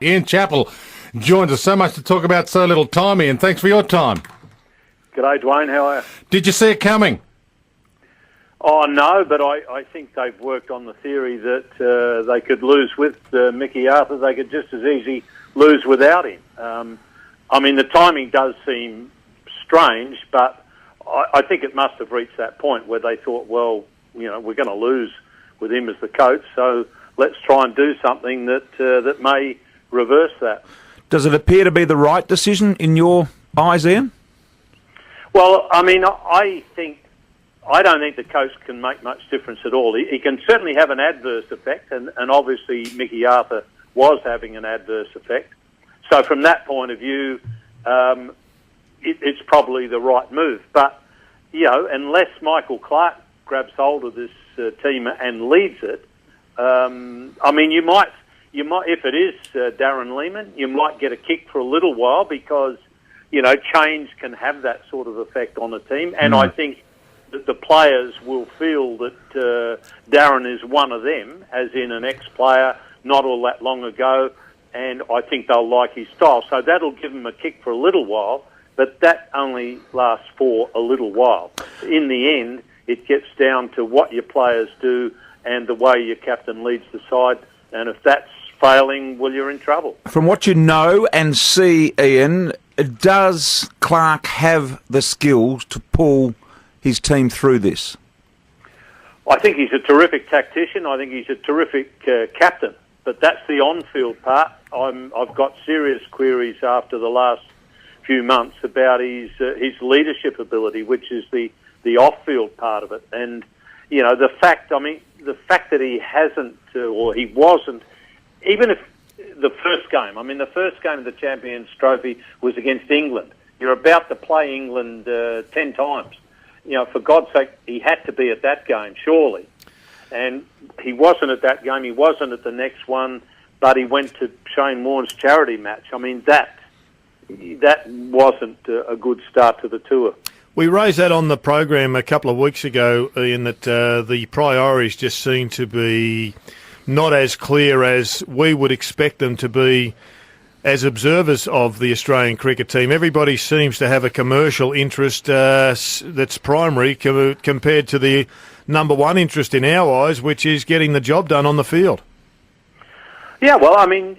Ian Chappell joins us. So much to talk about, so little time, Ian. Thanks for your time. G'day, Dwayne. How are you? Did you see it coming? Oh, no, but I think they've worked on the theory that they could lose with Mickey Arthur. They could just as easy lose without him. I mean, the timing does seem strange, but I think it must have reached that point where they thought, well, you know, we're going to lose with him as the coach, so let's try and do something that may reverse that. Does it appear to be the right decision in your eyes, Ian? Well, I mean, I don't think the coach can make much difference at all. He can certainly have an adverse effect, and obviously Mickey Arthur was having an adverse effect. So from that point of view, it's probably the right move. But, you know, unless Michael Clarke grabs hold of this team and leads it, I mean, you might, if it is Darren Lehmann, you might get a kick for a little while because, you know, change can have that sort of effect on a team. And I think that the players will feel that Darren is one of them, as in an ex-player not all that long ago, and I think they'll like his style. So that'll give them a kick for a little while, but that only lasts for a little while. In the end, it gets down to what your players do and the way your captain leads the side, and if that's failing, well, you're in trouble. From what you know and see, Ian, does Clarke have the skills to pull his team through this? I think he's a terrific tactician. I think he's a terrific captain. But that's the on-field part. I've got serious queries after the last few months about his leadership ability, which is the off-field part of it. And, you know, the fact that he hasn't, or he wasn't, even if the first game of the Champions Trophy was against England. You're about to play England 10 times. You know, for God's sake, he had to be at that game, surely. And he wasn't at that game, he wasn't at the next one, but he went to Shane Warne's charity match. I mean, that wasn't a good start to the tour. We raised that on the program a couple of weeks ago, Ian, that the priorities just seem to be not as clear as we would expect them to be as observers of the Australian cricket team. Everybody seems to have a commercial interest that's primary compared to the number one interest in our eyes, which is getting the job done on the field. Yeah, well, I mean,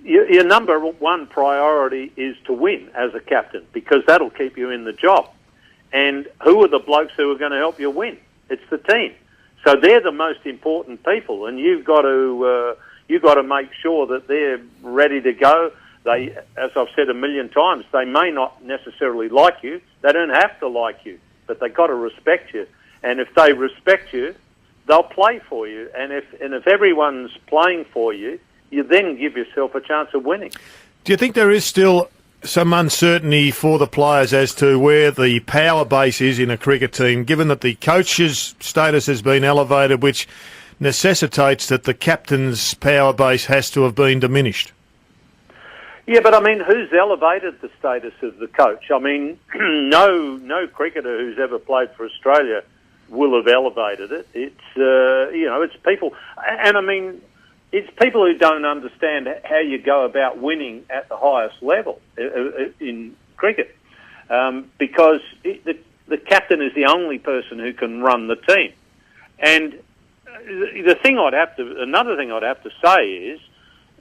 your number one priority is to win as a captain, because that'll keep you in the job. And who are the blokes who are going to help you win? It's the team. So they're the most important people, and you've got to make sure that they're ready to go. They, as I've said a million times, they may not necessarily like you. They don't have to like you, but they've got to respect you. And if they respect you, they'll play for you. And if everyone's playing for you, you then give yourself a chance of winning. Do you think there is still some uncertainty for the players as to where the power base is in a cricket team, given that the coach's status has been elevated, which necessitates that the captain's power base has to have been diminished? Yeah, but I mean, who's elevated the status of the coach? I mean, no cricketer who's ever played for Australia will have elevated it. It's it's people, and I mean, it's people who don't understand how you go about winning at the highest level in cricket, because the captain is the only person who can run the team. And another thing I'd have to say is,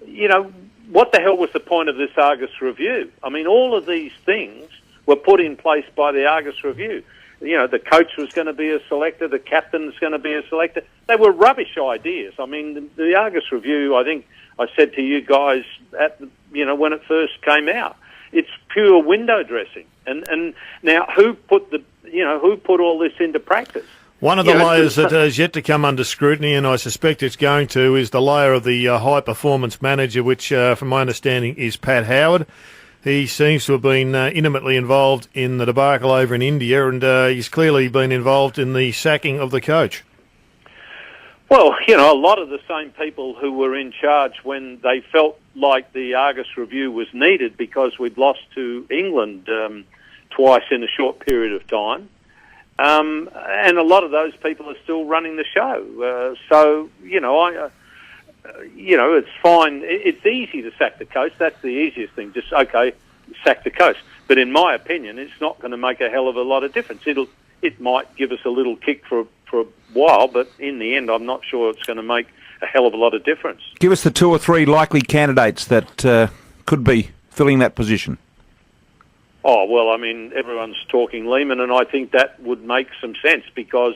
you know, what the hell was the point of this Argus review? I mean, all of these things were put in place by the Argus review. You know, the coach was going to be a selector, the captain was going to be a selector. They were rubbish ideas. I mean, the Argus review, I think I said to you guys when it first came out, it's pure window dressing. And now who put all this into practice? One of the layers that has yet to come under scrutiny, and I suspect it's going to, is the layer of the high-performance manager, which, from my understanding, is Pat Howard. He seems to have been intimately involved in the debacle over in India, and he's clearly been involved in the sacking of the coach. Well, you know, a lot of the same people who were in charge when they felt like the Argus review was needed because we'd lost to England twice in a short period of time. And a lot of those people are still running the show. So, you know, it's fine. It's easy to sack the coach. That's the easiest thing. Just, okay, sack the coach. But in my opinion, it's not going to make a hell of a lot of difference. It might give us a little kick for a while, but in the end, I'm not sure it's going to make a hell of a lot of difference. Give us the 2 or 3 likely candidates that could be filling that position. Oh, well, I mean, everyone's talking Lehman, and I think that would make some sense because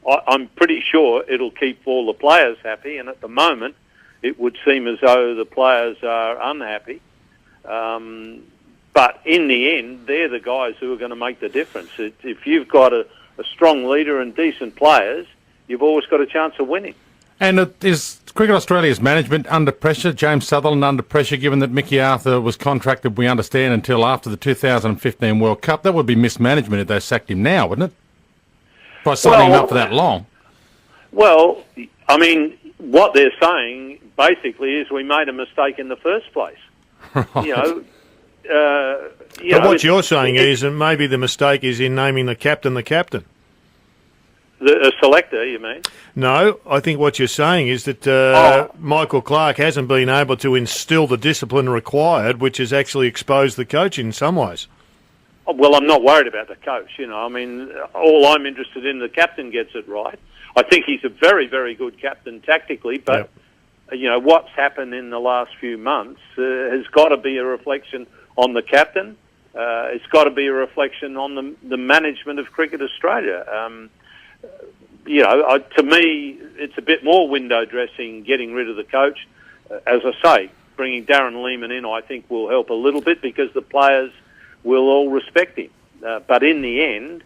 I'm pretty sure it'll keep all the players happy, and at the moment, it would seem as though the players are unhappy. But in the end, they're the guys who are going to make the difference. If you've got a strong leader and decent players, you've always got a chance of winning. And is Cricket Australia's management under pressure? James Sutherland under pressure, given that Mickey Arthur was contracted, we understand, until after the 2015 World Cup? That would be mismanagement if they sacked him now, wouldn't it? By signing him up for that long. Well, I mean, what they're saying basically is we made a mistake in the first place. Right. But what you're saying is that maybe the mistake is in naming the captain the captain. The selector, you mean? No, I think what you're saying is that Michael Clarke hasn't been able to instill the discipline required, which has actually exposed the coach in some ways. Well, I'm not worried about the coach. I mean, all I'm interested in, the captain gets it right. I think he's a very, very good captain tactically, but, what's happened in the last few months has got to be a reflection on the captain. It's got to be a reflection on the management of Cricket Australia. To me, it's a bit more window dressing, getting rid of the coach. As I say, bringing Darren Lehman in, I think, will help a little bit because the players will all respect him. But in the end,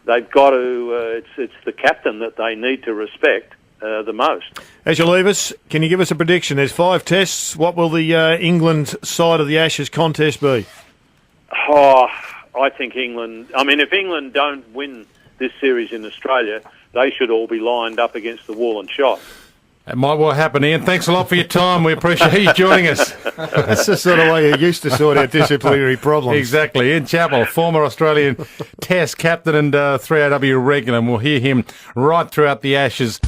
they've got to. It's the captain that they need to respect the most. As you leave us, can you give us a prediction? There's 5 tests. What will the England side of the Ashes contest be? Oh, I think England. I mean, if England don't win this series in Australia, they should all be lined up against the wall and shot. That might well happen, Ian. Thanks a lot for your time. We appreciate you joining us. That's the sort of way you used to sort out disciplinary problems. Exactly. Ian Chappell, former Australian Test captain and 3AW regular, and we'll hear him right throughout the Ashes.